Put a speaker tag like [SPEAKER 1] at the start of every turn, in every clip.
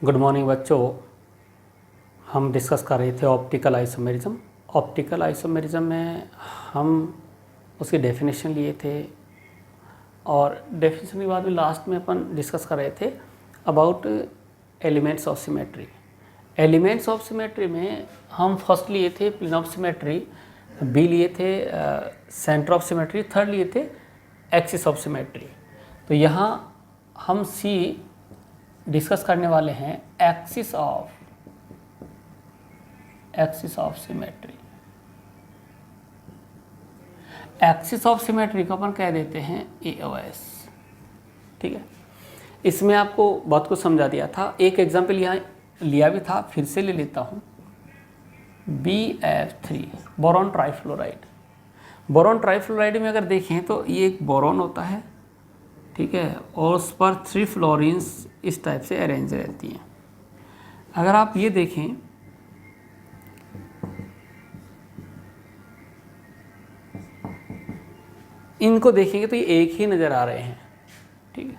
[SPEAKER 1] Good morning बच्चों। हम discuss कर रहे थे ऑप्टिकल आइसोमेरिज्म। ऑप्टिकल आइसोमेरिज्म में हम उसकी डेफिनेशन लिए थे और डेफिनेशन के बाद में लास्ट में अपन डिस्कस कर रहे थे about elements of symmetry. Elements of symmetry में हम फर्स्ट लिए थे प्लेन ऑफ सिमेट्री, बी लिए थे सेंटर ऑफ सिमेट्री, थर्ड लिए थे एक्सिस ऑफ सिमेट्री। तो यहाँ हम सी डिस्कस करने वाले हैं axis of symmetry. Axis of symmetry को अपन कह देते हैं EOS। ठीक है, इसमें आपको बहुत कुछ समझा दिया था। एक एग्जाम्पल यहाँ लिया भी था, फिर से ले लेता हूँ। BF3 boron trifluoride. Boron trifluoride में अगर देखें तो ये एक बोरॉन होता है, ठीक है, और उस पर 3 फ्लोरीन्स इस टाइप से अरेंज रहती हैं। अगर आप ये देखें इनको देखेंगे तो ये एक ही नज़र आ रहे हैं। ठीक है,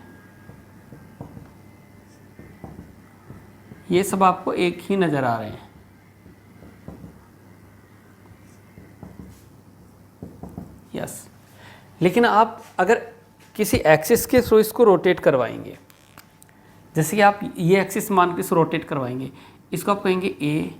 [SPEAKER 1] ये सब आपको एक ही नज़र आ रहे हैं। यस, लेकिन आप अगर किसी एक्सिस के थ्रू इसको रोटेट करवाएंगे, जैसे कि आप ये एक्सिस मान के इसको रोटेट करवाएंगे, इसको आप कहेंगे A,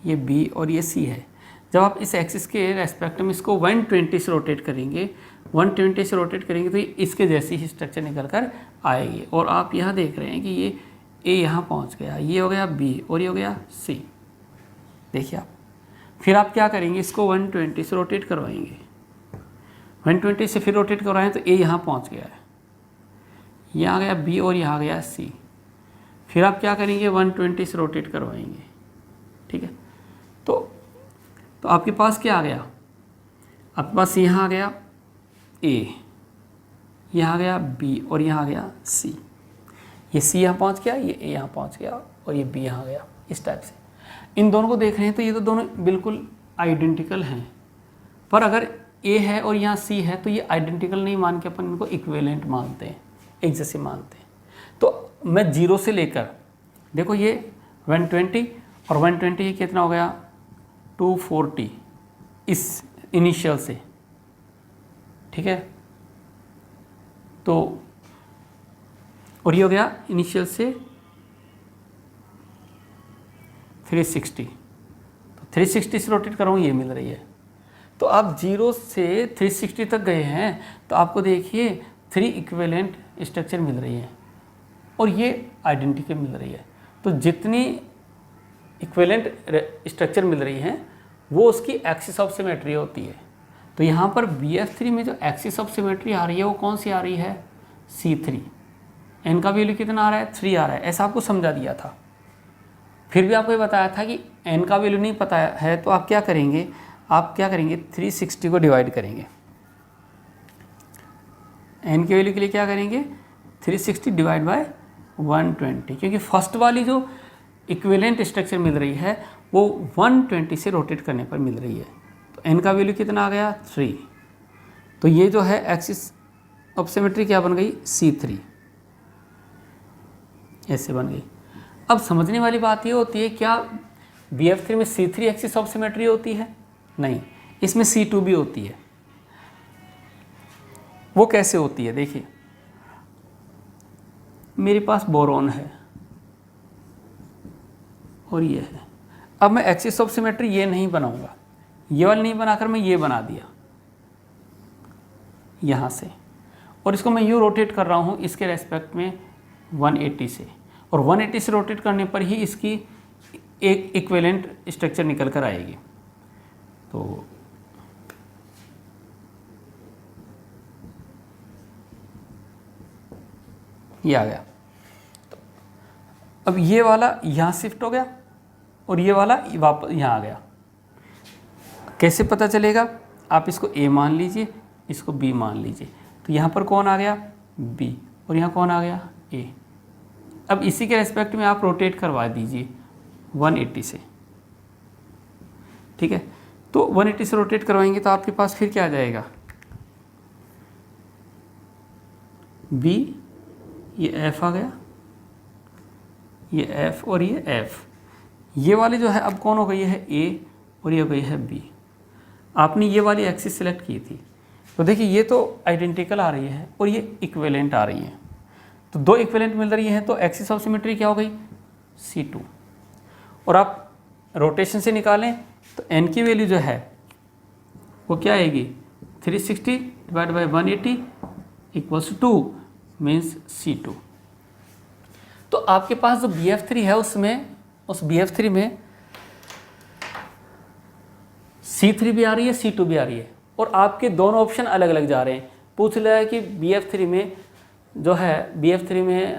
[SPEAKER 1] ये B और ये C है। जब आप इस एक्सिस के रेस्पेक्ट में इसको 120 से रोटेट करेंगे, 120 से रोटेट करेंगे तो ये इसके जैसी ही स्ट्रक्चर निकल कर आएगी। और आप यहाँ देख रहे हैं कि ये A यहाँ पहुँच गया, ये हो गया B और ये हो गया C। देखिए आप, फिर आप क्या करेंगे, इसको 120 से रोटेट करवाएंगे, 120 से फिर रोटेट करवाएं तो A यहाँ पहुँच गया है, यहाँ आ गया B और यहाँ आ गया C। फिर आप क्या करेंगे, 120 से रोटेट करवाएंगे। ठीक है, तो आपके पास क्या आ गया, आपके पास यहाँ आ गया A, यहाँ आ गया B और यहाँ आ गया C। ये C यहाँ पहुँच गया, ये A यहाँ पहुँच गया और ये B यहाँ आ गया। इस टाइप से इन दोनों को देख रहे हैं तो ये तो दोनों बिल्कुल आइडेंटिकल हैं, पर अगर A है और यहाँ C है तो ये आइडेंटिकल नहीं मान के अपन इनको इक्विवेलेंट मानते हैं, एक जैसे मानते हैं। तो मैं 0 से लेकर, देखो ये 120 और 120 ये कितना हो गया 240 इस इनिशियल से। ठीक है, तो और ये हो गया इनिशियल से 360, तो 360 से रोटेट कर रहा हूँ, ये मिल रही है। तो आप 0 से 360 तक गए हैं तो आपको देखिए 3 इक्विवेलेंट स्ट्रक्चर मिल रही है और ये आइडेंटिकल मिल रही है। तो जितनी इक्विवेलेंट स्ट्रक्चर मिल रही हैं वो उसकी एक्सिस ऑफ सिमेट्री होती है। तो यहाँ पर BF3 में जो एक्सिस ऑफ सिमेट्री आ रही है वो कौन सी आ रही है, C3। n का वैल्यू कितना आ रहा है, 3 आ रहा है, ऐसा आपको समझा दिया था। फिर भी आपको ये बताया था कि n का वैल्यू नहीं पता है तो आप क्या करेंगे, 360 को डिवाइड करेंगे। n की वैल्यू के लिए क्या करेंगे, 360 डिवाइड बाय 120, क्योंकि फर्स्ट वाली जो इक्विवेलेंट स्ट्रक्चर मिल रही है वो 120 से रोटेट करने पर मिल रही है। तो n का वैल्यू कितना आ गया, 3। तो ये जो है एक्सिस ऑफ सिमेट्री क्या बन गई, C3, ऐसे बन गई। अब समझने वाली बात ये होती है, क्या BF3 में C3 एक्सिस ऑफ सिमेट्री होती है, नहीं, इसमें C2 भी होती है। वो कैसे होती है, देखिए मेरे पास बोरॉन है और ये है। अब मैं एक्सिस ऑफ सिमेट्री ये नहीं बनाऊंगा, ये वाली नहीं बनाकर मैं ये बना दिया यहाँ से, और इसको मैं यूँ रोटेट कर रहा हूँ इसके रेस्पेक्ट में 180 से, और 180 से रोटेट करने पर ही इसकी एक इक्विवेलेंट स्ट्रक्चर निकल कर आएगी। तो ये आ गया। तो अब ये वाला यहाँ शिफ्ट हो गया और ये वाला वापस यहाँ आ गया। कैसे पता चलेगा, आप इसको A मान लीजिए, इसको B मान लीजिए, तो यहाँ पर कौन आ गया, B, और यहाँ कौन आ गया, A। अब इसी के रेस्पेक्ट में आप रोटेट करवा दीजिए 180 से। ठीक है, तो 180 से रोटेट करवाएंगे तो आपके पास फिर क्या आ जाएगा, B, ये F आ गया, ये एफ और ये एफ, ये वाली जो है अब कौन हो गई है ए और ये हो गई है बी। आपने ये वाली एक्सिस सेलेक्ट की थी तो देखिए ये तो आइडेंटिकल आ रही है और ये इक्विवेलेंट आ रही है, तो दो इक्विवेलेंट मिल रही हैं तो एक्सिस ऑफ सिमेट्री क्या हो गई C2। और आप रोटेशन से निकालें तो n की वैल्यू जो है वो क्या आएगी 360 divide by 180 equals 2 means C2। तो आपके पास जो BF3 है उसमें उस BF3 में C3 भी आ रही है C2 भी आ रही है और आपके दोनों ऑप्शन अलग अलग जा रहे हैं। पूछ लिया है कि BF3 में जो है BF3 में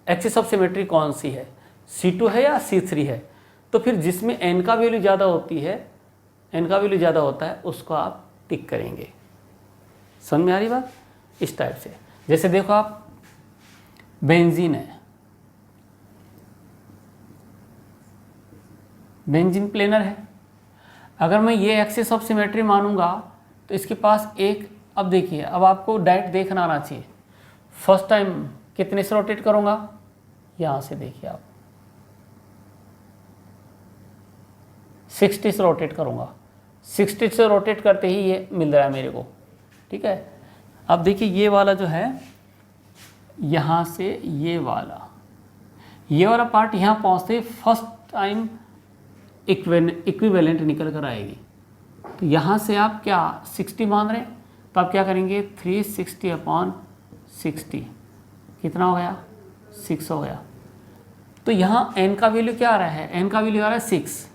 [SPEAKER 1] एक्सिस ऑफ सिमेट्री कौन सी है, C2 है या C3 है, तो फिर जिसमें n का वैल्यू ज़्यादा होती है, n का वैल्यू ज़्यादा होता है उसको आप टिक करेंगे। समझ में आ रही बात? इस टाइप से जैसे देखो आप बेंजीन है, बेंजीन प्लेनर है, अगर मैं ये एक्सिस ऑफ सिमेट्री मानूंगा तो इसके पास एक, अब देखिए अब आपको डायरेक्ट देखना आना चाहिए। फर्स्ट टाइम कितने से रोटेट करूंगा, यहाँ से देखिए आप 60 से रोटेट करूंगा, 60 से रोटेट करते ही ये मिल रहा है मेरे को, ठीक है। अब देखिए ये वाला जो है यहाँ से ये वाला पार्ट यहाँ पहुँचते ही फर्स्ट टाइम इक्विवेलेंट निकल कर आएगी। तो यहाँ से आप क्या 60 मान रहे हैं तो आप क्या करेंगे 360/60 कितना हो गया 6 हो गया। तो यहाँ n का वैल्यू क्या आ रहा है, n का वैल्यू आ रहा है 6,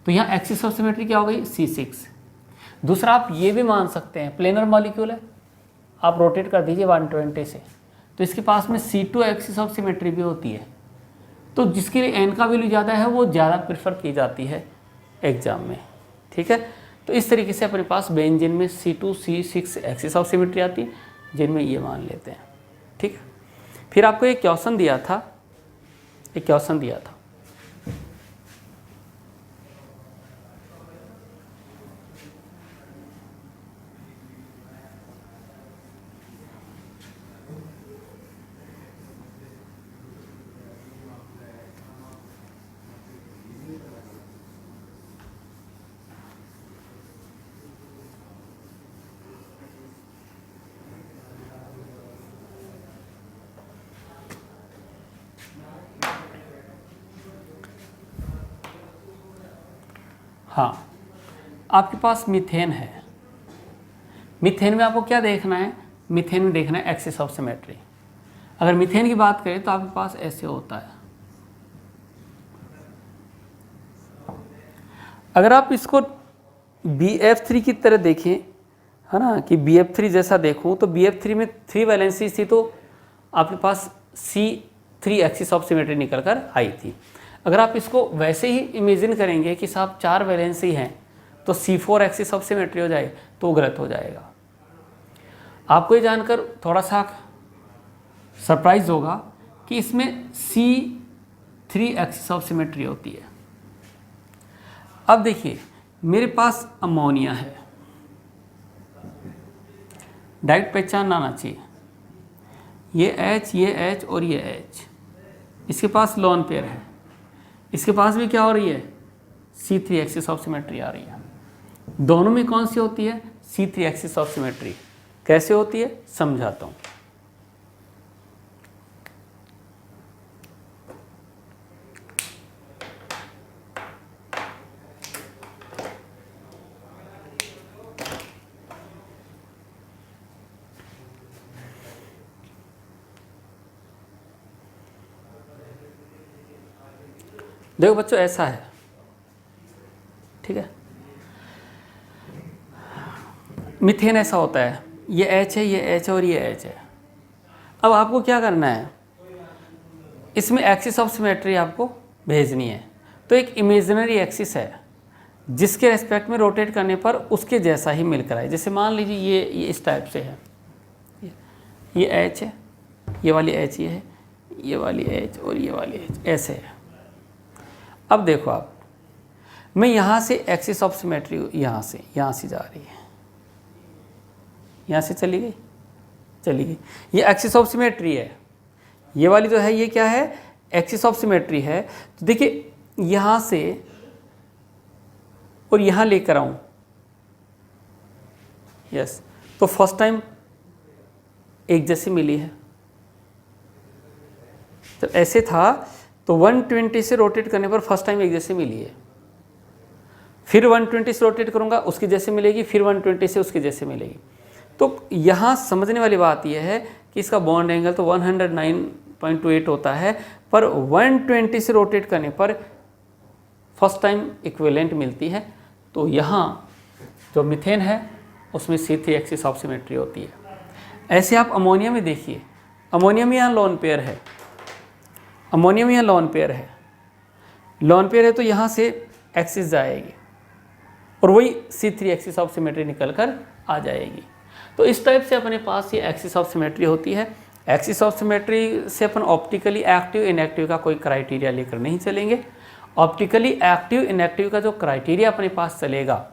[SPEAKER 1] तो यहाँ एक्सिस ऑफ सिमेट्री क्या हो गई C6। दूसरा आप ये भी मान सकते हैं प्लेनर मॉलिक्यूल है, आप रोटेट कर दीजिए 120 से तो इसके पास में C2 एक्सिस ऑफ सिमेट्री भी होती है, तो जिसके लिए n का वैल्यू ज़्यादा है वो ज़्यादा प्रेफर की जाती है एग्जाम में, ठीक है। तो इस तरीके से अपने पास बेंजीन में C2 C6 axis of symmetry आती है जिनमें ये मान लेते हैं, ठीक है। फिर आपको एक क्वेश्चन दिया था, हाँ आपके पास मीथेन है, मीथेन में आपको क्या देखना है, मीथेन में देखना है एक्सिस ऑफ सिमेट्री। अगर मीथेन की बात करें तो आपके पास ऐसे होता है। अगर आप इसको BF3 की तरह देखें, है ना, कि BF3 जैसा देखूं तो BF3 में 3 वैलेंसी थी तो आपके पास C3 एक्सिस ऑफ सिमेट्री निकल कर आई थी। अगर आप इसको वैसे ही इमेजिन करेंगे कि साहब 4 वैलेंसी हैं तो C4 एक्सिस ऑफ सिमेट्री हो जाए तो गलत हो जाएगा। आपको ये जानकर थोड़ा सा सरप्राइज होगा कि इसमें C3 एक्सिस ऑफ सिमेट्री होती है। अब देखिए मेरे पास अमोनिया है, डायरेक्ट पहचान आना चाहिए, ये H और ये H, इसके पास लोन पेयर है, इसके पास भी क्या हो रही है C3 एक्सिस ऑफ सिमेट्री आ रही है। दोनों में कौन सी होती है C3 एक्सिस ऑफ सिमेट्री। कैसे होती है समझाता हूँ। देखो बच्चों ऐसा है, ठीक है, मीथेन ऐसा होता है, ये H है, ये H और ये H है। अब आपको क्या करना है, इसमें एक्सिस ऑफ सिमेट्री आपको भेजनी है। तो एक इमेजिनरी एक्सिस है जिसके रेस्पेक्ट में रोटेट करने पर उसके जैसा ही मिलकर आए। जैसे मान लीजिए ये इस टाइप से है, ये H है, ये वाली H ये है, ये वाली H और ये वाली H ऐसे है। अब देखो आप, मैं यहाँ से एक्सिस ऑफ सिमेट्री यहाँ से जा रही है, यहाँ से चली गई, ये एक्सिस ऑफ सिमेट्री है। ये वाली जो है ये क्या है एक्सिस ऑफ सिमेट्री है तो देखिए यहाँ से और यहाँ लेकर आऊँ, यस, तो फर्स्ट टाइम एक जैसी मिली है। जब ऐसे था तो 120 से रोटेट करने पर फर्स्ट टाइम एक जैसी मिली है, फिर 120 से रोटेट करूँगा उसकी जैसे मिलेगी, फिर 120 से उसकी जैसे मिलेगी। तो यहाँ समझने वाली बात यह है कि इसका बॉन्ड एंगल तो 109.28 होता है, पर 120 से रोटेट करने पर फर्स्ट टाइम इक्विवेलेंट मिलती है। तो यहाँ जो मीथेन है उसमें C3 एक्सिस ऑफ सिमेट्री होती है। ऐसे आप अमोनिया में देखिए, अमोनिया में यहाँ लोन पेयर है, अमोनिया में यहाँ लोन पेयर है, लोन पेयर है तो यहाँ से एक्सिस जाएगी और वही C3 एक्सिस ऑफ सिमेट्री निकल कर आ जाएगी। तो इस टाइप से अपने पास ये एक्सिस ऑफ सिमेट्री होती है। एक्सिस ऑफ सिमेट्री से अपन ऑप्टिकली एक्टिव इनएक्टिव का कोई क्राइटेरिया लेकर नहीं चलेंगे। ऑप्टिकली एक्टिव इनएक्टिव का जो क्राइटेरिया अपने पास चलेगा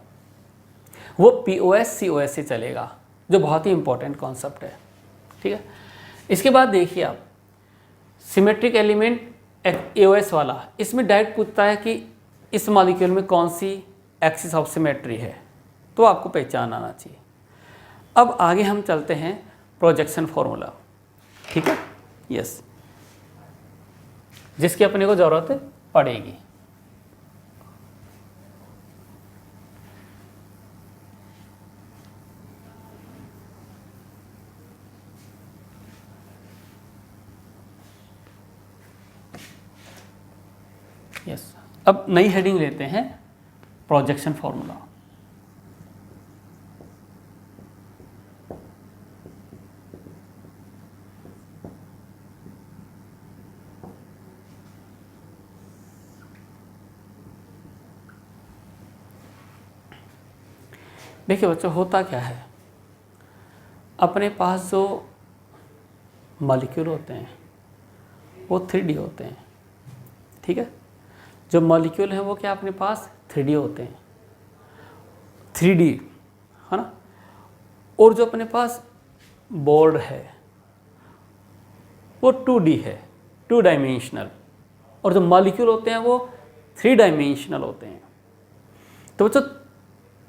[SPEAKER 1] वो POS COS से चलेगा, जो बहुत ही इंपॉर्टेंट कॉन्सेप्ट है, ठीक है। इसके बाद देखिए आप सिमेट्रिक एलिमेंट AOS वाला, इसमें डायरेक्ट पूछता है कि इस मॉलिक्यूल में कौन सी एक्सिस ऑफ सिमेट्री है, तो आपको पहचान आना चाहिए। अब आगे हम चलते हैं प्रोजेक्शन फॉर्मूला, ठीक है, यस, जिसकी अपने को ज़रूरत पड़ेगी। यस, अब नई हेडिंग लेते हैं प्रोजेक्शन फॉर्मूला। देखिए बच्चों, होता क्या है, अपने पास जो मॉलिक्यूल होते हैं वो 3D होते हैं, ठीक है। जो मॉलिक्यूल हैं वो क्या अपने पास 3D होते हैं, 3D है ना। और जो अपने पास बोर्ड है वो 2D है, 2 डायमेंशनल, और जो मॉलिक्यूल होते हैं वो 3 डायमेंशनल होते हैं। तो बच्चों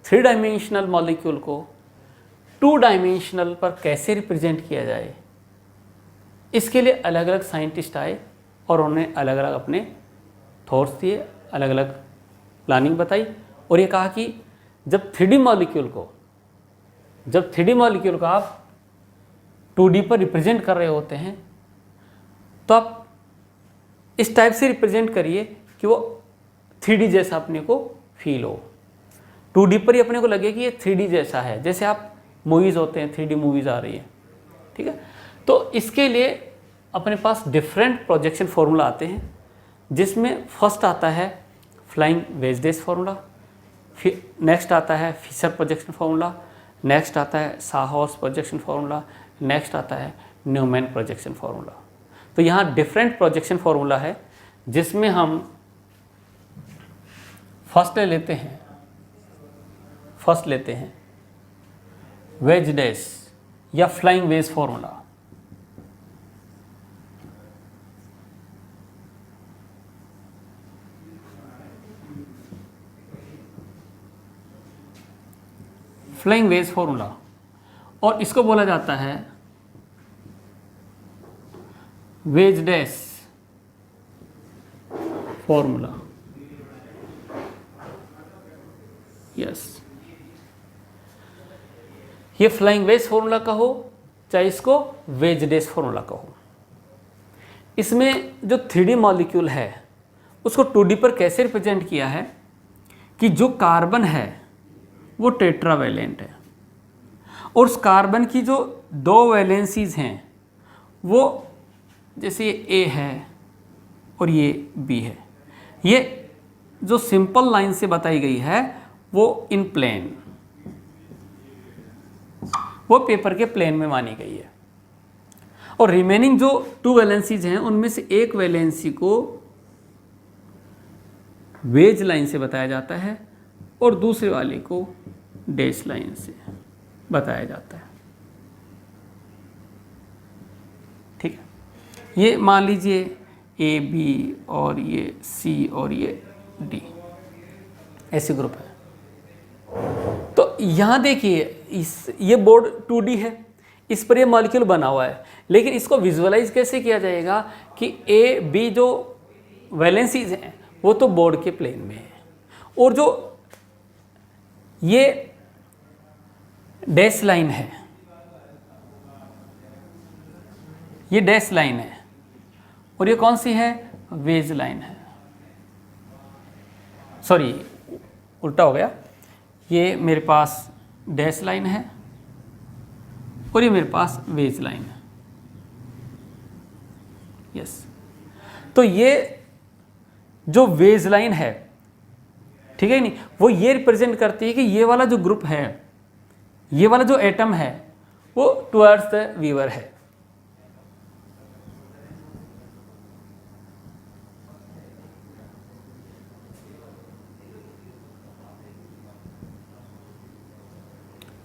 [SPEAKER 1] 3 डायमेंशनल मॉलिक्यूल को 2 डायमेंशनल पर कैसे रिप्रेजेंट किया जाए, इसके लिए अलग अलग साइंटिस्ट आए और उन्होंने अलग अलग अपने थॉट्स दिए, अलग अलग प्लानिंग बताई, और ये कहा कि जब 3D मॉलिक्यूल को आप 2D पर रिप्रेजेंट कर रहे होते हैं तो आप इस टाइप से रिप्रेजेंट करिए कि वो 3D जैसा अपने को फील हो। 2D पर ही अपने को लगे कि ये 3D जैसा है, जैसे आप मूवीज़ होते हैं 3D मूवीज़ आ रही है, ठीक है। तो इसके लिए अपने पास डिफरेंट प्रोजेक्शन फॉर्मूला आते हैं, जिसमें फर्स्ट आता है फ्लाइंग वेज-डेस फार्मूला, फिर नेक्स्ट आता है फिशर प्रोजेक्शन फार्मूला, नेक्स्ट आता है साहॉर्स प्रोजेक्शन फार्मूला, नेक्स्ट आता है न्यूमैन प्रोजेक्शन फार्मूला। तो यहाँ डिफरेंट प्रोजेक्शन फार्मूला है, जिसमें हम फर्स्ट लेते हैं वेज-डेस या flying wedge formula. Flying wedge formula, और इसको बोला जाता है वेज-डेस फार्मूला, यस। ये फ्लाइंग वेज फार्मूला कहो चाहे इसको वेज-डेस फार्मूला कहो। इसमें जो 3D मॉलिक्यूल है उसको 2D पर कैसे रिप्रेजेंट किया है कि जो कार्बन है वो टेट्रावैलेंट है, और उस कार्बन की जो 2 वैलेंसीज हैं वो जैसे ये A है और ये B है, ये जो सिंपल लाइन से बताई गई है वो इन प्लेन, वो पेपर के प्लेन में मानी गई है। और रिमेनिंग जो 2 वैलेंसीज हैं उनमें से एक वैलेंसी को वेज लाइन से बताया जाता है और दूसरे वाले को डैश लाइन से बताया जाता है, ठीक है। ये मान लीजिए ए बी और ये सी और ये डी, ऐसे ग्रुप है। तो यहाँ देखिए ये बोर्ड 2D है, इस पर ये मॉलिक्यूल बना हुआ है, लेकिन इसको विजुअलाइज कैसे किया जाएगा कि ए बी जो वैलेंसीज हैं वो तो बोर्ड के प्लेन में है, और जो ये डैश लाइन है, ये डैश लाइन है, और ये कौन सी है, वेज लाइन है, सॉरी उल्टा हो गया, ये मेरे पास डैश लाइन है और ये मेरे पास वेज लाइन है। यस, तो ये जो वेज लाइन है, ठीक है नहीं, वो ये रिप्रेजेंट करती है कि ये वाला जो ग्रुप है, ये वाला जो एटम है वो टुवर्ड्स द वीवर है।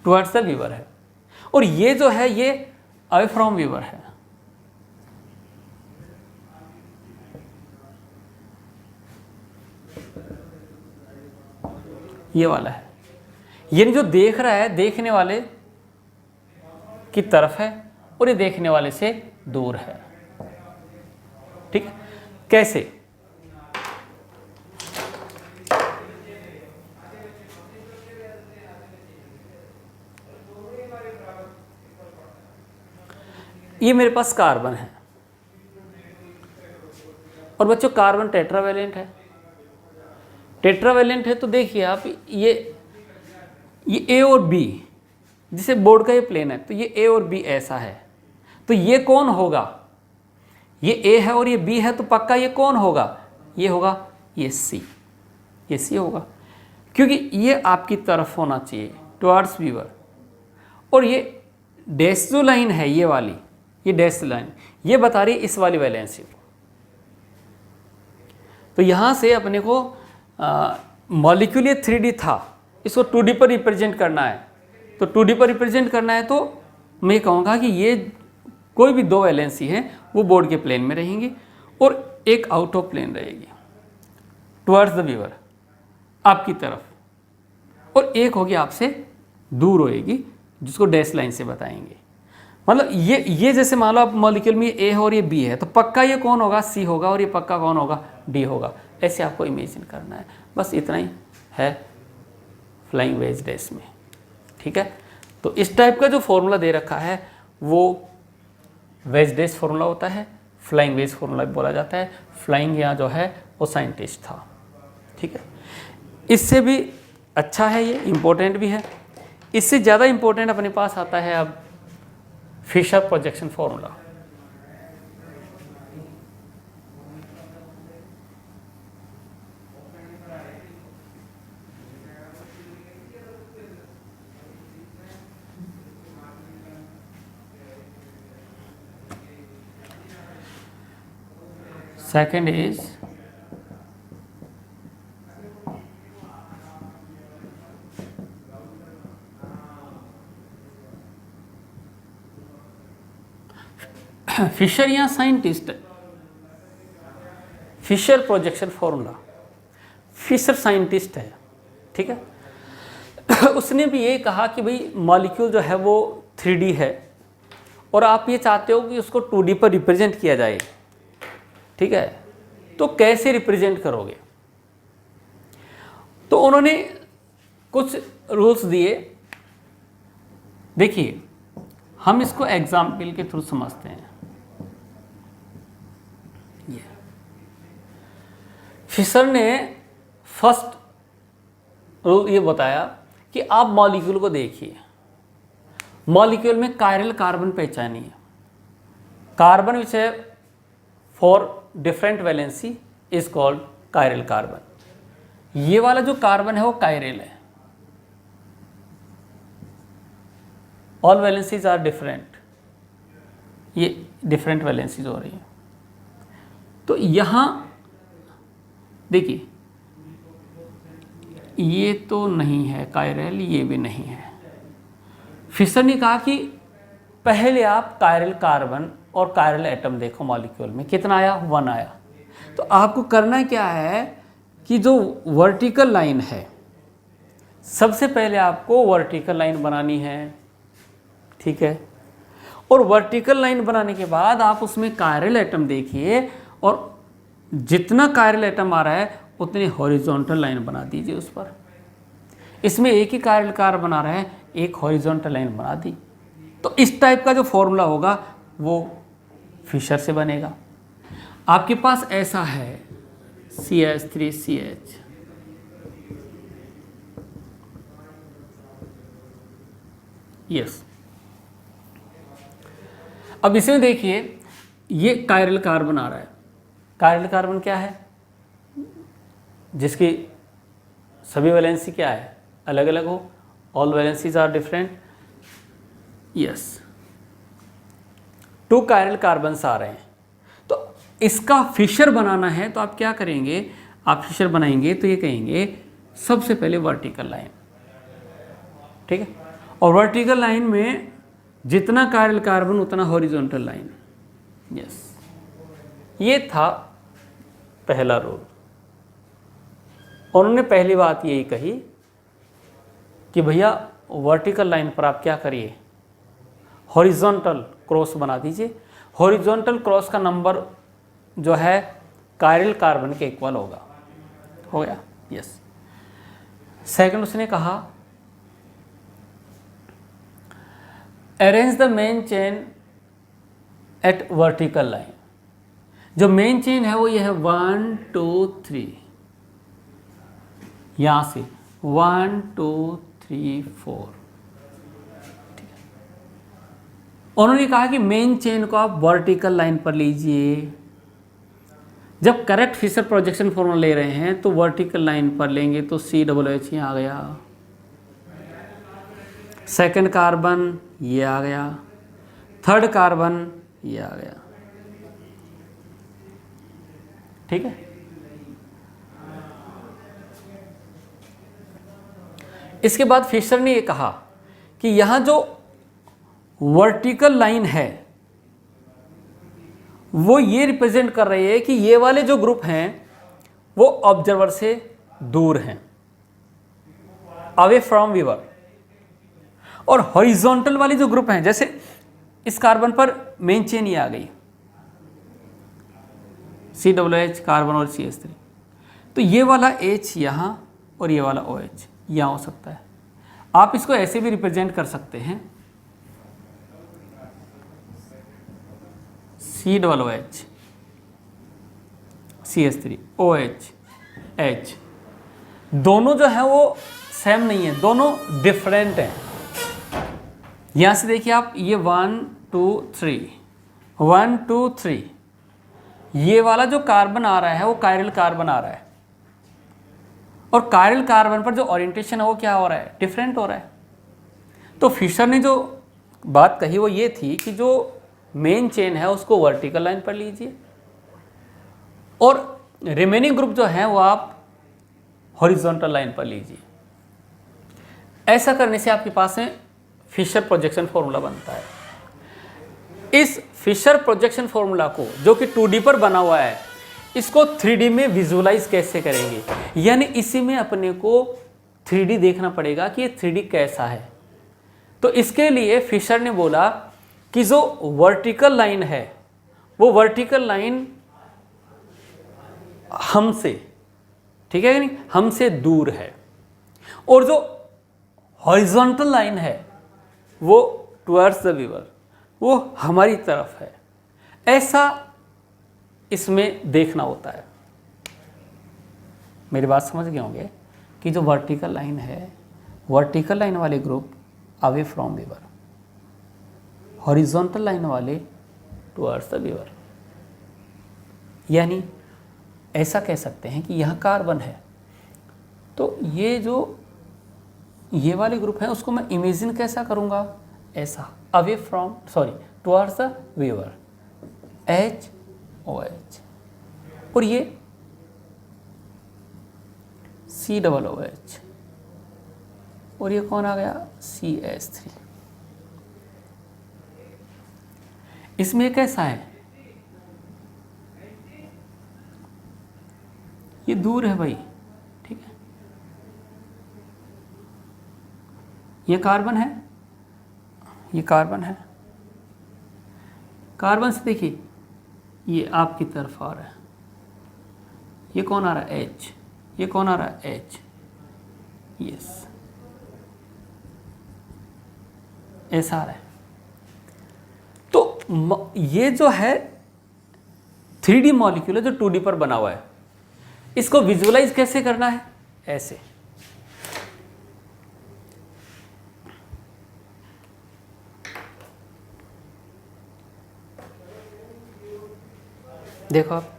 [SPEAKER 1] टुवर्ड्स द वीवर है, और ये जो है ये अवे फ्रॉम वीवर है। ये वाला है, ये जो देख रहा है देखने वाले की तरफ है, और ये देखने वाले से दूर है। ठीक है, कैसे? ये मेरे पास कार्बन है, और बच्चों कार्बन टेट्रावैलेंट है। टेट्रावैलेंट है तो देखिए आप, ये ए और बी, जिसे बोर्ड का ये प्लेन है, तो ये ए और बी ऐसा है, तो ये कौन होगा? ये ए है और ये बी है, तो पक्का ये कौन होगा? ये होगा ये सी, ये सी होगा, क्योंकि ये आपकी तरफ होना चाहिए टुवर्ड्स वीवर। और ये डैश जो लाइन है, ये वाली, ये डैश लाइन, ये बता रही है इस वाली वैलेंसी को। तो यहाँ से अपने को मॉलिक्यूल ये 3D था, इसको 2D पर रिप्रेजेंट करना है। तो 2D पर रिप्रेजेंट करना है तो मैं कहूँगा कि ये कोई भी दो वैलेंसी हैं वो बोर्ड के प्लेन में रहेंगी, और एक आउट ऑफ प्लेन रहेगी टुवर्ड्स द वीवर आपकी तरफ, और एक होगी आपसे दूर होएगी, जिसको डैश लाइन से बताएंगे। मतलब ये जैसे मान लो आप मॉलिक्यूल में ए है और ये बी है, तो पक्का ये कौन होगा? सी होगा, और ये पक्का कौन होगा? डी होगा। ऐसे आपको इमेजिन करना है, बस इतना ही है फ्लाइंग वेज डैश में। ठीक है, तो इस टाइप का जो फॉर्मूला दे रखा है वो वेज डैश फॉर्मूला होता है, फ्लाइंग वेज फॉर्मूला भी बोला जाता है। फ्लाइंग यहाँ जो है वो साइंटिस्ट था। ठीक है, इससे भी अच्छा है, ये इम्पोर्टेंट भी है। इससे ज़्यादा इम्पोर्टेंट अपने पास आता है अब Fisher projection formula. Second is Fisher या scientist, Fisher projection formula, Fisher scientist है। ठीक है, उसने भी ये कहा कि भाई मॉलिक्यूल जो है वो 3D है, और आप ये चाहते हो कि उसको 2D पर रिप्रेजेंट किया जाए। ठीक है, तो कैसे रिप्रेजेंट करोगे? तो उन्होंने कुछ रूल्स दिए। देखिए, हम इसको एग्जाम्पल के थ्रू समझते हैं। फिशर ने फर्स्ट रूल ये बताया कि आप मॉलिक्यूल को देखिए, मॉलिक्यूल में कायरल कार्बन पहचानिए। कार्बन विच है for different valency is called chiral carbon. ये वाला जो कार्बन है वो कायरल है, ऑल वैलेंसीज आर डिफरेंट, ये डिफरेंट वैलेंसीज हो रही है। तो यहाँ देखिए, ये तो नहीं है कायरल, ये भी नहीं है। फिशर ने कहा कि पहले आप कायरल कार्बन और कायरल एटम देखो, मॉलिक्यूल में कितना आया? 1 आया। तो आपको करना क्या है कि जो वर्टिकल लाइन है, सबसे पहले आपको वर्टिकल लाइन बनानी है, ठीक है। और वर्टिकल लाइन बनाने के बाद आप उसमें कायरल एटम देखिए, और जितना कायरल एटम आ रहा है उतनी हॉरिजॉन्टल लाइन बना दीजिए उस पर। इसमें एक ही कायरल कार बना रहा है, एक हॉरिजॉन्टल लाइन बना दी। तो इस टाइप का जो फॉर्मूला होगा वो फिशर से बनेगा। आपके पास ऐसा है CH3CH, यस। अब इसमें देखिए ये कायरल कार्बन आ रहा है। कायरल कार्बन क्या है? जिसकी सभी वैलेंसी क्या है? अलग अलग हो, all valencies are different, yes. 2 chiral carbons आ रहे हैं। तो इसका फिशर बनाना है, तो आप क्या करेंगे? आप फिशर बनाएंगे तो ये कहेंगे सबसे पहले वर्टिकल लाइन, ठीक है। और वर्टिकल लाइन में जितना कायरल कार्बन उतना हॉरिजॉन्टल लाइन, यस। ये था पहला रूल। उन्होंने पहली बात यही कही कि भैया वर्टिकल लाइन पर आप क्या करिए? हॉरिजॉन्टल क्रॉस बना दीजिए। हॉरिजॉन्टल क्रॉस का नंबर जो है कायरल कार्बन के इक्वल होगा। हो गया, यस। सेकंड उसने कहा arrange the main chain at vertical line. जो मेन चेन है वो ये है 1 2 3, यहां से 1 2 3 4। उन्होंने कहा कि मेन चेन को आप वर्टिकल लाइन पर लीजिए। जब करेक्ट फिशर प्रोजेक्शन फॉर्मूला ले रहे हैं तो वर्टिकल लाइन पर लेंगे, तो COH यहाँ आ गया, सेकंड कार्बन ये आ गया, थर्ड कार्बन ये आ गया, ठीक है। इसके बाद फिशर ने ये कहा कि यहां जो वर्टिकल लाइन है वो ये रिप्रेजेंट कर रही है कि ये वाले जो ग्रुप हैं वो ऑब्जर्वर से दूर हैं, अवे फ्रॉम व्यूअर। और हॉरिजॉन्टल वाले जो ग्रुप हैं, जैसे इस कार्बन पर मेन चेन ये आ गई, COH कार्बन और CH3, तो ये वाला H यहाँ और ये वाला OH यहाँ हो सकता है। आप इसको ऐसे भी रिप्रेजेंट कर सकते हैं, COH CH3 OH H, दोनों जो है वो सेम नहीं है, दोनों डिफरेंट हैं। यहां से देखिए आप, ये 1 2 3 1 2 3, ये वाला जो कार्बन आ रहा है वो कायरल कार्बन आ रहा है, और कायरल कार्बन पर जो ओरिएंटेशन है वो क्या हो रहा है? डिफरेंट हो रहा है। तो फिशर ने जो बात कही वो ये थी कि जो मेन चेन है उसको वर्टिकल लाइन पर लीजिए, और रिमेनिंग ग्रुप जो है वो आप हॉरिजॉन्टल लाइन पर लीजिए। ऐसा करने से आपके पास में फिशर प्रोजेक्शन फॉर्मूला बनता है। इस फिशर प्रोजेक्शन फॉर्मूला को, जो कि 2D पर बना हुआ है, इसको 3D में विजुअलाइज कैसे करेंगे? यानी इसी में अपने को 3D देखना पड़ेगा कि ये 3D कैसा है। तो इसके लिए फिशर ने बोला कि जो वर्टिकल लाइन है वो वर्टिकल लाइन हमसे, ठीक है कि नहीं, हमसे दूर है, और जो हॉरिजॉन्टल लाइन है वो टुवर्ड्स द व्यूअर, वो हमारी तरफ है। ऐसा इसमें देखना होता है। मेरी बात समझ गए होंगे कि जो वर्टिकल लाइन है, वर्टिकल लाइन वाले group away from viewer, horizontal line वाले टुवर्ड्स द व्यूअर। यानी ऐसा कह सकते हैं कि यह कार्बन है, तो ये जो ये वाले ग्रुप है उसको मैं इमेजिन कैसा करूंगा? ऐसा, away from, sorry, towards the viewer, HOH, और ये COOH, और ये कौन आ गया? CH3। इसमें कैसा है? ये दूर है भाई, ठीक है। ये कार्बन है, ये कार्बन है, कार्बन से देखिए ये आपकी तरफ आ रहा है, ये कौन आ रहा है, H, ये कौन आ रहा है, H, यस, ऐसा आ रहा है। तो ये जो है 3D मॉलिक्यूल है जो 2D पर बना हुआ है, इसको विजुअलाइज कैसे करना है, ऐसे। देखो आप,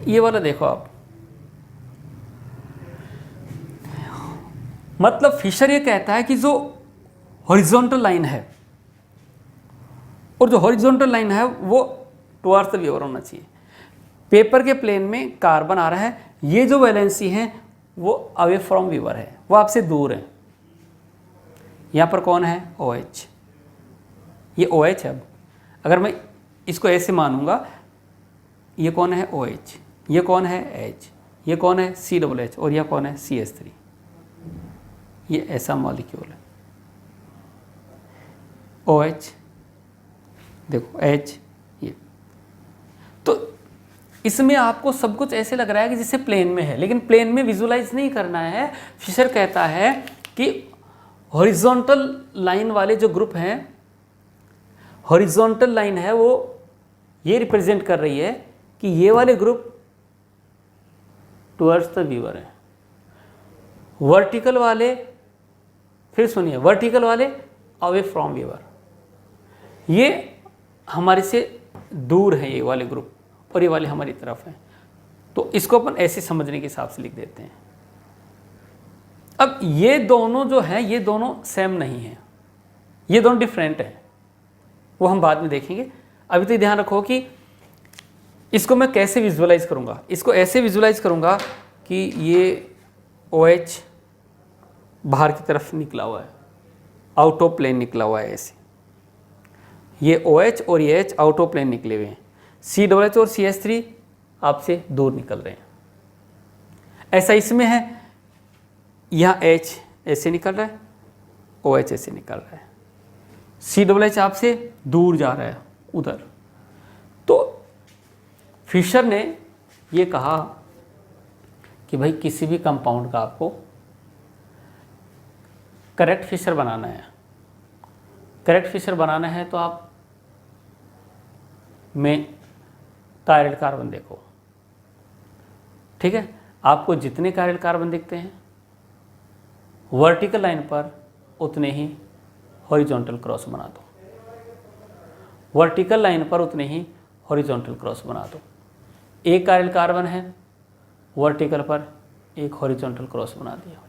[SPEAKER 1] ये वाला देखो आप, मतलब फिशर ये कहता है कि जो हॉरिजॉन्टल लाइन है, और जो हॉरिजॉन्टल लाइन है वो टुवर्ड्स द व्यूअर होना चाहिए। पेपर के प्लेन में कार्बन आ रहा है, ये जो वैलेंसी है वो अवे फ्रॉम व्यूअर है, वो आपसे दूर है। यहाँ पर कौन है, OH, ये OH है। अब अगर मैं इसको ऐसे मानूंगा, ये कौन है, OH, ये कौन है, H, ये कौन है, COOH, और यह कौन है, CH3। ये ऐसा मॉलिक्यूल है, OH, देखो H, ये। तो इसमें आपको सब कुछ ऐसे लग रहा है कि जैसे प्लेन में है, लेकिन प्लेन में विजुलाइज नहीं करना है। फिशर कहता है कि हॉरिजॉन्टल लाइन वाले जो ग्रुप हैं, हॉरिजॉन्टल लाइन है वो ये रिप्रेजेंट कर रही है कि ये वाले ग्रुप टुवर्ड्स द व्यूअर है, वर्टिकल वाले, फिर सुनिए, वर्टिकल वाले अवे फ्रॉम व्यूअर, ये हमारे से दूर है ये वाले ग्रुप, और ये वाले हमारी तरफ हैं। तो इसको अपन ऐसे समझने के हिसाब से लिख देते हैं। अब ये दोनों जो हैं, ये दोनों सेम नहीं हैं, ये दोनों डिफरेंट हैं, वो हम बाद में देखेंगे। अभी तो ध्यान रखो कि इसको मैं कैसे विजुअलाइज करूँगा। इसको ऐसे विजुअलाइज करूँगा कि ये OH बाहर की तरफ निकला हुआ है, आउट ऑफ प्लेन निकला हुआ है ऐसे, ये OH और ये H आउट ऑफ प्लेन निकले हुए हैं, COOH और CH3 आपसे दूर निकल रहे हैं। ऐसा इसमें है, यहाँ H ऐसे निकल रहा है, OH ऐसे निकल रहा है, COOH आपसे दूर जा रहा है उधर। तो फिशर ने ये कहा कि भाई किसी भी कंपाउंड का आपको करेक्ट फिशर बनाना है, करेक्ट फिशर बनाना है तो आप में कायरल कार्बन देखो, ठीक है। आपको जितने कायरल कार्बन दिखते हैं वर्टिकल लाइन पर, उतने ही हॉरिजॉन्टल क्रॉस बना दो, वर्टिकल लाइन पर उतने ही हॉरिजॉन्टल क्रॉस बना दो। एक कायरल कार्बन है, वर्टिकल पर एक हॉरिजॉन्टल क्रॉस बना दिया।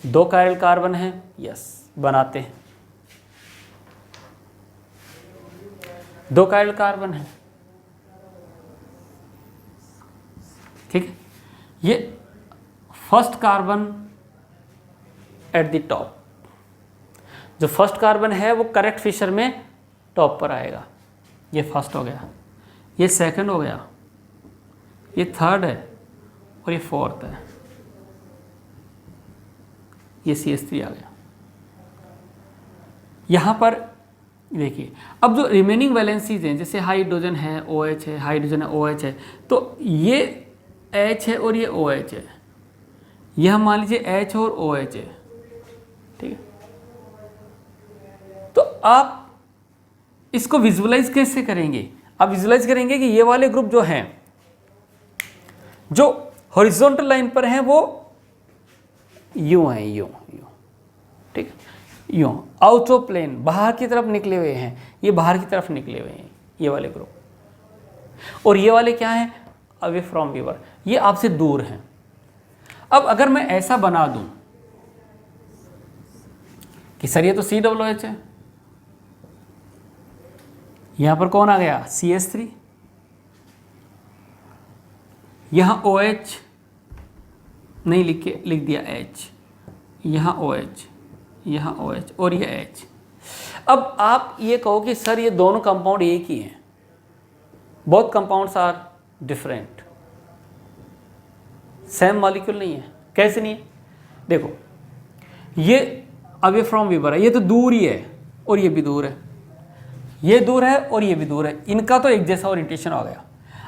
[SPEAKER 1] दो कायरल कार्बन है, यस बनाते हैं, दो कायरल कार्बन है, ठीक है। ये first carbon at the top, जो फर्स्ट कार्बन है वो करेक्ट फिशर में टॉप पर आएगा, ये फर्स्ट हो गया, ये सेकंड हो गया, ये थर्ड है, और ये फोर्थ है, ये CH3 आ गया। यहाँ पर देखिए, अब जो रिमेनिंग वैलेंसीज हैं, जैसे हाइड्रोजन है, OH है, हाइड्रोजन है, OH है, तो ये H है और ये OH है, यह मान लीजिए H और OH है, ठीक है। तो आप इसको विजुअलाइज कैसे करेंगे? आप विजुअलाइज करेंगे कि ये वाले ग्रुप जो हैं, जो हॉरिजॉन्टल लाइन पर हैं, वो यूं हैं, यूं, ठीक है, यूं आउट ऑफ प्लेन बाहर की तरफ निकले हुए हैं, ये बाहर की तरफ निकले हुए हैं ये वाले ग्रुप। और ये वाले क्या हैं? अवे फ्रॉम व्यूअर, ये आपसे दूर हैं। अब अगर मैं ऐसा बना दूं कि सर ये तो COOH है, यहां पर कौन आ गया? CH3, यहां OH नहीं लिख दिया H, यहां OH, यहां OH और ये H। अब आप ये कहो कि सर ये दोनों कंपाउंड एक ही हैं, both compounds are different, same molecule नहीं है। कैसे नहीं है? देखो, ये अवे फ्रॉम वीवर है, ये तो दूर ही है और ये भी दूर है, ये दूर है और ये भी दूर है, इनका तो एक जैसा ओरिएंटेशन हो गया।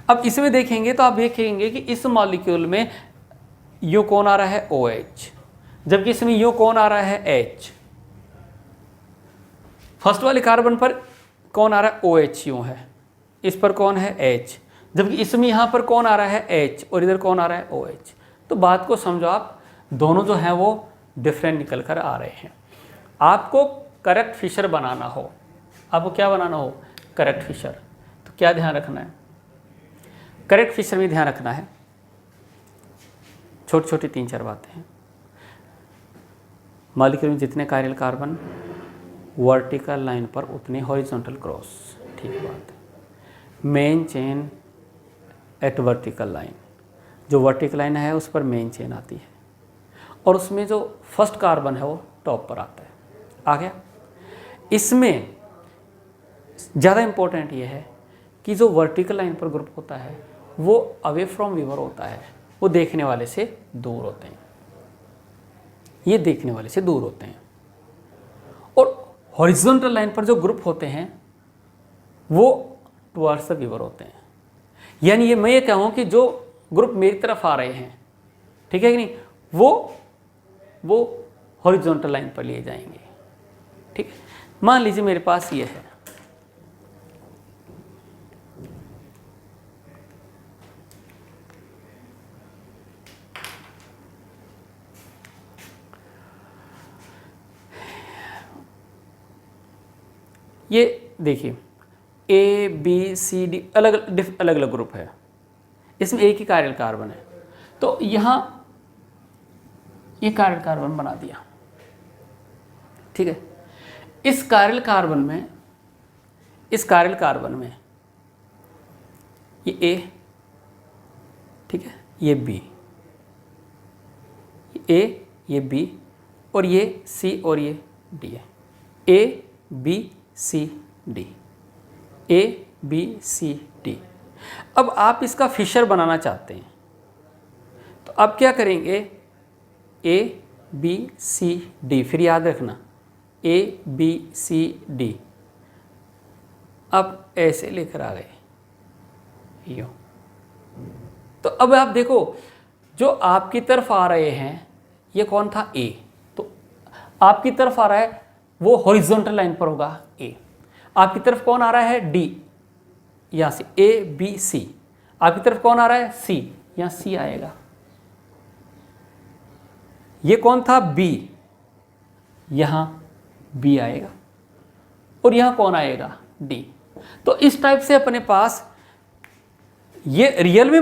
[SPEAKER 1] अब इसमें देखेंगे तो आप देखेंगे कि इस मॉलिक्यूल में यो कौन आ रहा है OH, जबकि इसमें यो कौन आ रहा है H। फर्स्ट वाले कार्बन पर कौन आ रहा है OH यूं है, इस पर कौन है H, जबकि इसमें यहाँ पर कौन आ रहा है H और इधर कौन आ रहा है OH। तो बात को समझो आप, दोनों जो हैं वो डिफरेंट निकल कर आ रहे हैं। आपको करेक्ट फिशर बनाना हो, आपको क्या बनाना हो? Correct Fischer. तो क्या ध्यान रखना है? करेक्ट फिशर में ध्यान रखना है छोटी छोटी 3-4 बातें हैं। मॉलिक्यूल में जितने कायरल कार्बन वर्टिकल लाइन पर उतने हॉरिजॉन्टल क्रॉस, ठीक बात है। Main chain at vertical line, जो वर्टिकल लाइन है उस पर मेन चेन आती है और उसमें जो फर्स्ट कार्बन है वो टॉप पर आता है। आ गया? इसमें ज़्यादा इम्पोर्टेंट ये है कि जो वर्टिकल लाइन पर ग्रुप होता है वो अवे फ्रॉम वीवर होता है, वो देखने वाले से दूर होते हैं, ये देखने वाले से दूर होते हैं। और हॉरिजॉन्टल लाइन पर जो ग्रुप होते हैं वो टुवर्ड्स द वीवर होते हैं। यानी ये मैं ये कहूँ कि जो ग्रुप मेरी तरफ आ रहे हैं, ठीक है कि नहीं, वो हॉरिजॉन्टल लाइन पर लिए जाएंगे। ठीक है, मान लीजिए मेरे पास ये है, ये देखिए ABCD अलग अलग ग्रुप है, इसमें एक ही कायरल कार्बन है। तो यहाँ ये कायरल कार्बन बना दिया, ठीक है। इस कायरल कार्बन में ये A, ठीक है, ये B, ये A, ये B और ये C और ये D है। A B C D, A B C D। अब आप इसका फिशर बनाना चाहते हैं तो आप क्या करेंगे? A B C D, फिर याद रखना A B C D, आप ऐसे लेकर आ गए यूं। तो अब आप देखो, जो आपकी तरफ आ रहे हैं ये कौन था? A। तो आपकी तरफ आ रहा है वो हॉरिजॉन्टल लाइन पर होगा A। आपकी तरफ कौन आ रहा है? D, यहाँ से A B C। आपकी तरफ कौन आ रहा है? C, यहाँ C आएगा। ये कौन था? B, यहाँ B आएगा और यहाँ कौन आएगा? D। तो इस टाइप से अपने पास ये रियल में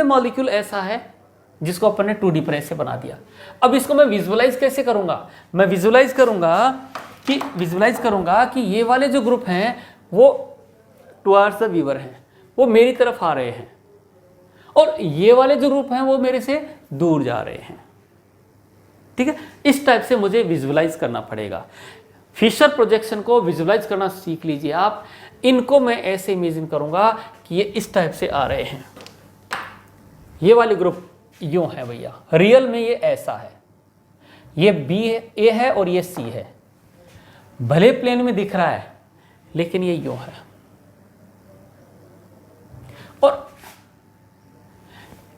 [SPEAKER 1] मॉलिक्यूल ऐसा है जिसको अपन ने 2D पर ऐसे बना दिया। अब इसको मैं विजुअलाइज कैसे करूंगा? मैं विजुअलाइज करूंगा कि ये वाले जो ग्रुप हैं वो टुवर्ड्स द वीवर हैं, वो मेरी तरफ आ रहे हैं, और ये वाले जो ग्रुप हैं वो मेरे से दूर जा रहे हैं। ठीक है, इस टाइप से मुझे विजुअलाइज करना पड़ेगा। फिशर प्रोजेक्शन को विजुअलाइज करना सीख लीजिए आप। इनको मैं ऐसे इमेजिन करूंगा कि ये इस टाइप से आ रहे हैं, ये वाले ग्रुप यूं है भैया, रियल में ये ऐसा है, ये B है, A है और ये C है। भले प्लेन में दिख रहा है लेकिन ये यूं है, और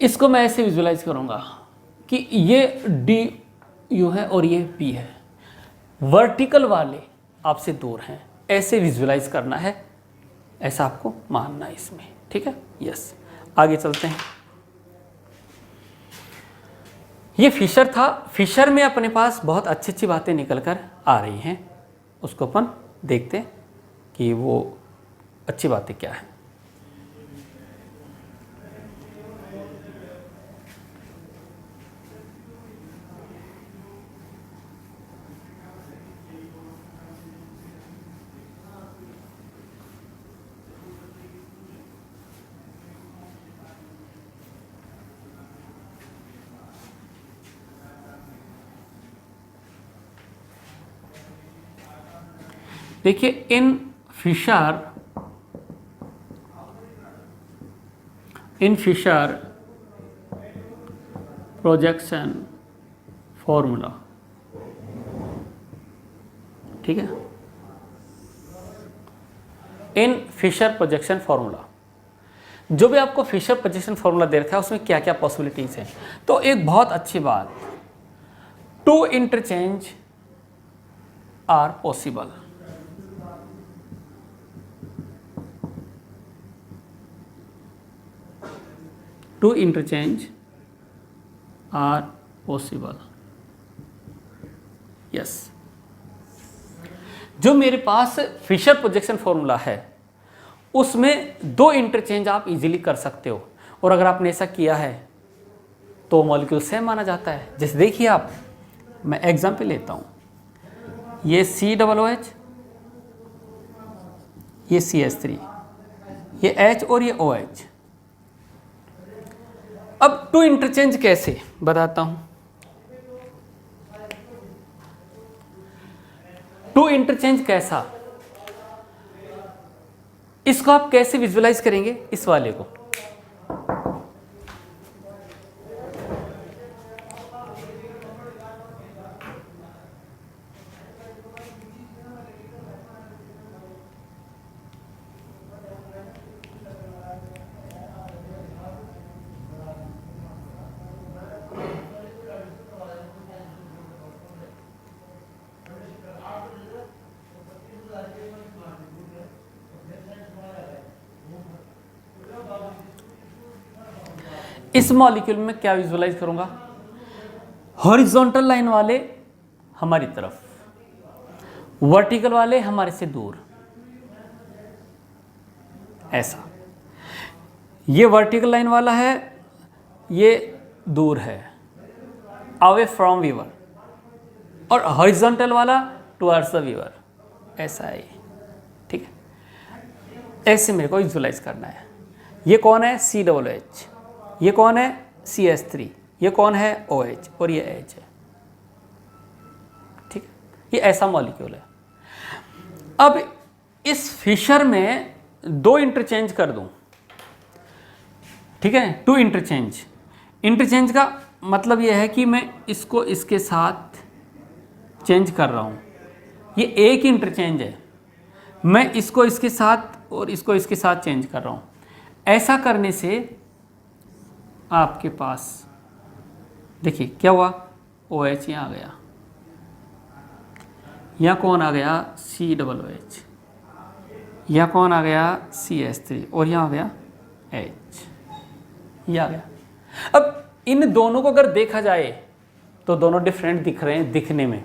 [SPEAKER 1] इसको मैं ऐसे विजुअलाइज करूंगा कि ये D यूं है और ये B है। वर्टिकल वाले आपसे दूर हैं, ऐसे विजुअलाइज करना है, ऐसा आपको मानना है इसमें। ठीक है, यस। आगे चलते हैं। ये फिशर था। फिशर में अपने पास बहुत अच्छी अच्छी बातें निकल कर आ रही हैं, उसको अपन देखते हैं कि वो अच्छी बातें क्या हैं। देखिए, इन फिशर इन फिशर प्रोजेक्शन फॉर्मूला, ठीक है, इन फिशर प्रोजेक्शन फॉर्मूला, जो भी आपको फिशर प्रोजेक्शन फॉर्मूला दे रखा है उसमें क्या क्या पॉसिबिलिटीज हैं। तो एक बहुत अच्छी बात, two interchange are possible. Two interchange are possible, yes. जो मेरे पास फिशर प्रोजेक्शन फॉर्मूला है उसमें दो इंटरचेंज आप इजीली कर सकते हो, और अगर आपने ऐसा किया है तो मॉलिक्यूल सेम माना जाता है। जैसे देखिए आप, मैं एग्जाम्पल लेता हूं, ये COOH, ये CH3, ये H और ये OH। अब टू इंटरचेंज कैसे बताता हूं। टू इंटरचेंज कैसा, इसको आप कैसे विजुअलाइज करेंगे, इस वाले को। इस मॉलिक्यूल में क्या विजुअलाइज करूंगा, हॉरिजॉन्टल लाइन वाले हमारी तरफ, वर्टिकल वाले हमारे से दूर, ऐसा। ये वर्टिकल लाइन वाला है, ये दूर है, अवे फ्रॉम व्यूअर, और हॉरिजॉन्टल वाला टुवर्ड्स द व्यूअर, ऐसा है। ठीक है, ऐसे मेरे को विजुअलाइज करना है। ये कौन है, COOH, ये कौन है, CH3, ये कौन है, OH, और ये H है। ठीक है, ये ऐसा मॉलिक्यूल है। अब इस फिशर में दो इंटरचेंज कर दूं, ठीक है, टू इंटरचेंज। इंटरचेंज का मतलब ये है कि मैं इसको इसके साथ चेंज कर रहा हूं, ये एक इंटरचेंज है। मैं इसको इसके साथ और इसको इसके साथ चेंज कर रहा हूं। ऐसा करने से आपके पास देखिए क्या हुआ, OH यहाँ आ गया, यहाँ कौन आ गया, COOH, यहाँ कौन आ गया, CH3, और यहाँ आ गया H, ये आ गया। अब इन दोनों को अगर देखा जाए तो दोनों डिफरेंट दिख रहे हैं दिखने में,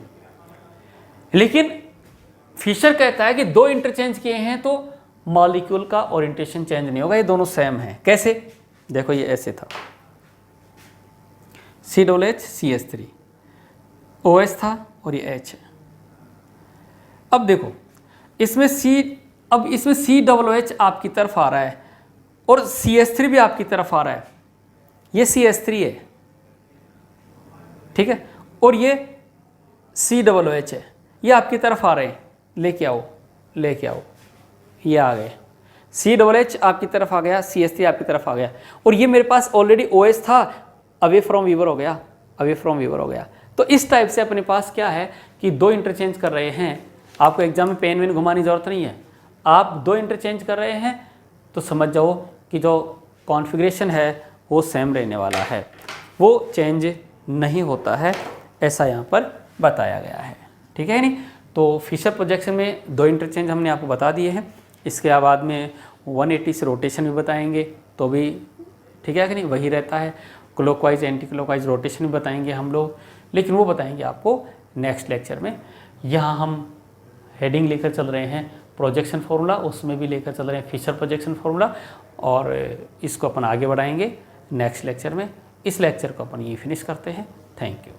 [SPEAKER 1] लेकिन फिशर कहता है कि दो इंटरचेंज किए हैं तो मॉलिक्यूल का ओरिएंटेशन चेंज नहीं होगा, ये दोनों सेम हैं। कैसे, देखो ये ऐसे था, COOH CH3, OH था और ये H है। अब देखो इसमें इसमें COOH आपकी तरफ आ रहा है और CH3 भी आपकी तरफ आ रहा है, ये CH3 है, ठीक है, और ये COOH है, ये आपकी तरफ आ रहे हैं, लेके आओ लेके आओ, ये आ गए, COOH आपकी तरफ आ गया, CH3 आपकी तरफ आ गया, और ये मेरे पास ऑलरेडी OH था, अवे फ्रॉम व्यूअर हो गया, अवे फ्रॉम व्यूअर हो गया। तो इस टाइप से अपने पास क्या है कि दो इंटरचेंज कर रहे हैं। आपको एग्जाम में पेन वेन घुमाने की जरूरत नहीं है, आप दो इंटरचेंज कर रहे हैं तो समझ जाओ कि जो कॉन्फ़िगरेशन है वो सेम रहने वाला है, वो चेंज नहीं होता है, ऐसा यहाँ पर बताया गया है। ठीक है नहीं, तो फिशर प्रोजेक्शन में दो इंटरचेंज हमने आपको बता दिए हैं। इसके बाद में 180 से रोटेशन भी बताएंगे तो भी ठीक है कि नहीं, वही रहता है। क्लॉकवाइज एंटी क्लॉकवाइज रोटेशन भी बताएंगे हम लोग, लेकिन वो बताएंगे आपको नेक्स्ट लेक्चर में। यहाँ हम हेडिंग लेकर चल रहे हैं प्रोजेक्शन फार्मूला, उसमें भी लेकर चल रहे हैं फिशर प्रोजेक्शन फार्मूला, और इसको अपन आगे बढ़ाएंगे नेक्स्ट लेक्चर में। इस लेक्चर को अपन ये फिनिश करते हैं। Thank you.